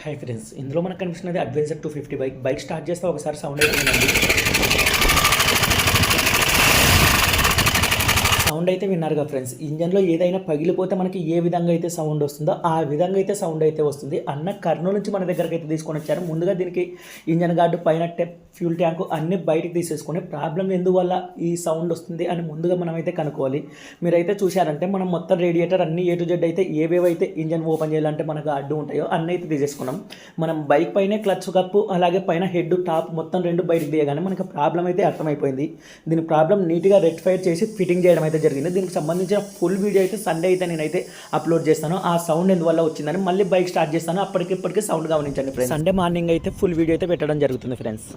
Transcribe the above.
Hi friends, ఇందులో మనకు కనిపిస్తున్నది అడ్వెంచర్ 250 బైక్ స్టార్ట్ చేస్తే ఒకసారి సౌండ్ అయిపోయిందండి. సౌండ్ అయితే విన్నారుగా ఫ్రెండ్స్. ఇంజన్లో ఏదైనా పగిలిపోతే మనకి ఏ విధంగా అయితే సౌండ్ వస్తుందో ఆ విధంగా అయితే సౌండ్ అయితే వస్తుంది. అన్న కర్నూలు నుంచి మన దగ్గరకు అయితే తీసుకొని వచ్చారు. ముందుగా దీనికి ఇంజన్ గార్డు, పైన ఫ్యూల్ ట్యాంకు అన్నీ బయటకు తీసేసుకొని ప్రాబ్లం ఎందువల్ల ఈ సౌండ్ వస్తుంది అని ముందుగా మనం అయితే కనుక్కోవాలి. మీరైతే చూశారంటే మనం మొత్తం రేడియేటర్ అన్ని A to Z అయితే ఏవేవైతే ఇంజన్ ఓపెన్ చేయాలంటే మనకు అడ్డు ఉంటాయో అన్నీ అయితే తీసేసుకున్నాం. మనం బైక్ పైనే క్లచ్ కప్పు అలాగే పైన హెడ్ టాప్ మొత్తం రెండు బయటకు తీయగానే మనకు ప్రాబ్లం అయితే అర్థమైపోయింది. దీని ప్రాబ్లం నీట్గా రెక్టిఫై చేసి ఫిట్టింగ్ చేయడం అయితే జరిగింది. దీనికి సంబంధించిన ఫుల్ వీడియో అయితే సండే అయితే నేనైతే అప్లోడ్ చేస్తాను. ఆ సౌండ్ ఎందువల్ల వచ్చిందని మళ్ళీ బైక్ స్టార్ట్ చేస్తాను. అప్పటికిప్పటికీ సౌండ్ గమనించండి ఫ్రెండ్స్. సండే మార్నింగ్ అయితే ఫుల్ వీడియో అయితే పెట్టడం జరుగుతుంది ఫ్రెండ్స్.